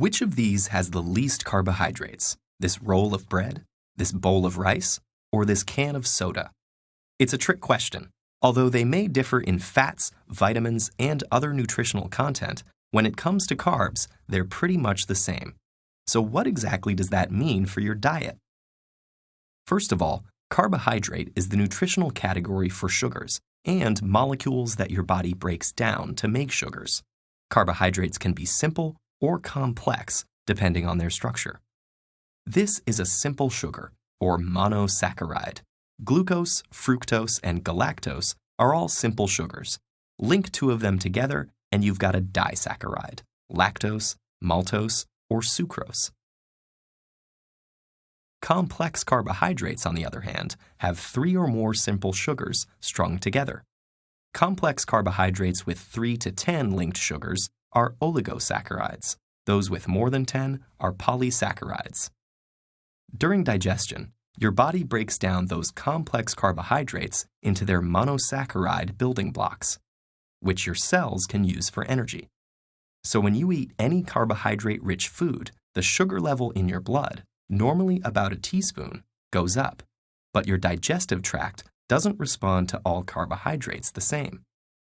Which of these has the least carbohydrates? This roll of bread, this bowl of rice, or this can of soda? It's a trick question. Although they may differ in fats, vitamins, and other nutritional content, when it comes to carbs, they're pretty much the same. So what exactly does that mean for your diet? First of all, carbohydrate is the nutritional category for sugars and molecules that your body breaks down to make sugars. Carbohydrates can be simple or complex, depending on their structure. This is a simple sugar, or monosaccharide. Glucose, fructose, and galactose are all simple sugars. Link two of them together, and you've got a disaccharide, lactose, maltose, or sucrose. Complex carbohydrates, on the other hand, have 3 or more simple sugars strung together. Complex carbohydrates with 3 to 10 linked sugars are oligosaccharides. Those with more than 10 are polysaccharides. During digestion, your body breaks down those complex carbohydrates into their monosaccharide building blocks, which your cells can use for energy. So when you eat any carbohydrate-rich food, the sugar level in your blood, normally about a teaspoon, goes up, but your digestive tract doesn't respond to all carbohydrates the same.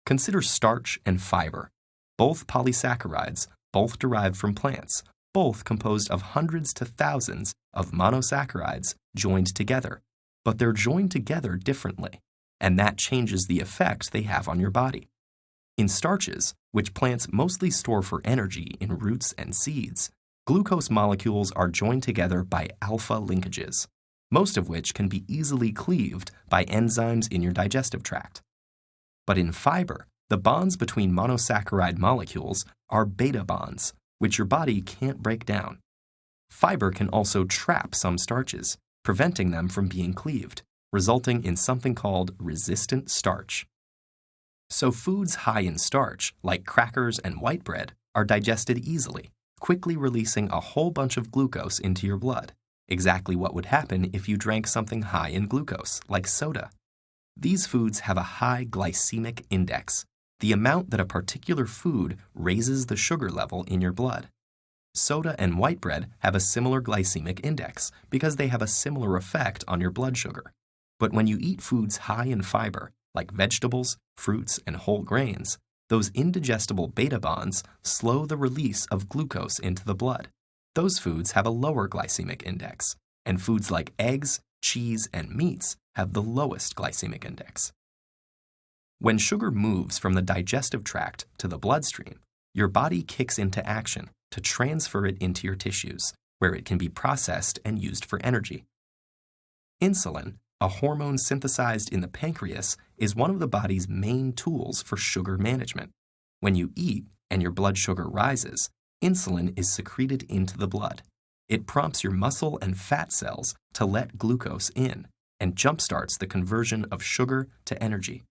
Consider starch and fiber, both polysaccharides, both derived from plants, both composed of hundreds to thousands of monosaccharides joined together, but they're joined together differently, and that changes the effect they have on your body. In starches, which plants mostly store for energy in roots and seeds, glucose molecules are joined together by alpha linkages, most of which can be easily cleaved by enzymes in your digestive tract. But in fiber, the bonds between monosaccharide molecules are beta bonds, which your body can't break down. Fiber can also trap some starches, preventing them from being cleaved, resulting in something called resistant starch. So foods high in starch, like crackers and white bread, are digested easily, quickly releasing a whole bunch of glucose into your blood, exactly what would happen if you drank something high in glucose, like soda. These foods have a high glycemic index, the amount that a particular food raises the sugar level in your blood. Soda and white bread have a similar glycemic index because they have a similar effect on your blood sugar. But when you eat foods high in fiber, like vegetables, fruits, and whole grains, those indigestible beta bonds slow the release of glucose into the blood. Those foods have a lower glycemic index, and foods like eggs, cheese, and meats have the lowest glycemic index. When sugar moves from the digestive tract to the bloodstream, your body kicks into action to transfer it into your tissues, where it can be processed and used for energy. Insulin, a hormone synthesized in the pancreas, is one of the body's main tools for sugar management. When you eat and your blood sugar rises, insulin is secreted into the blood. It prompts your muscle and fat cells to let glucose in and jumpstarts the conversion of sugar to energy.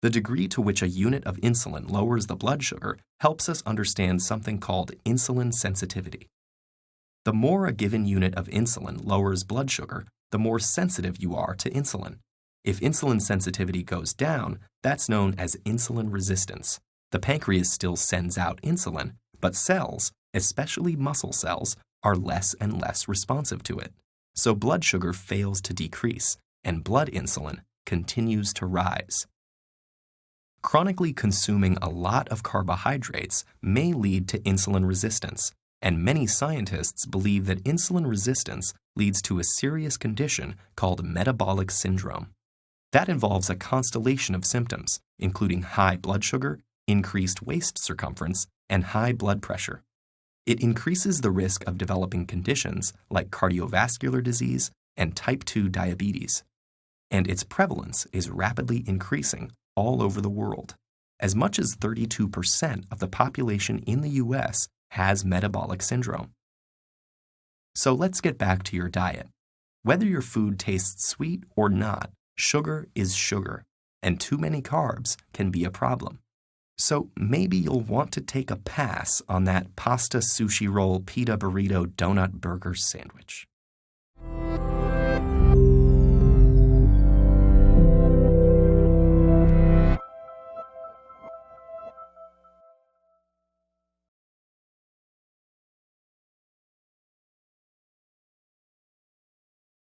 The degree to which a unit of insulin lowers the blood sugar helps us understand something called insulin sensitivity. The more a given unit of insulin lowers blood sugar, the more sensitive you are to insulin. If insulin sensitivity goes down, that's known as insulin resistance. The pancreas still sends out insulin, but cells, especially muscle cells, are less and less responsive to it. So blood sugar fails to decrease, and blood insulin continues to rise. Chronically consuming a lot of carbohydrates may lead to insulin resistance, and many scientists believe that insulin resistance leads to a serious condition called metabolic syndrome. That involves a constellation of symptoms, including high blood sugar, increased waist circumference, and high blood pressure. It increases the risk of developing conditions like cardiovascular disease and type 2 diabetes. And its prevalence is rapidly increasing all over the world. As much as 32% of the population in the U.S. has metabolic syndrome. So let's get back to your diet. Whether your food tastes sweet or not, sugar is sugar, and too many carbs can be a problem. So maybe you'll want to take a pass on that pasta, sushi roll, pita burrito, donut burger sandwich.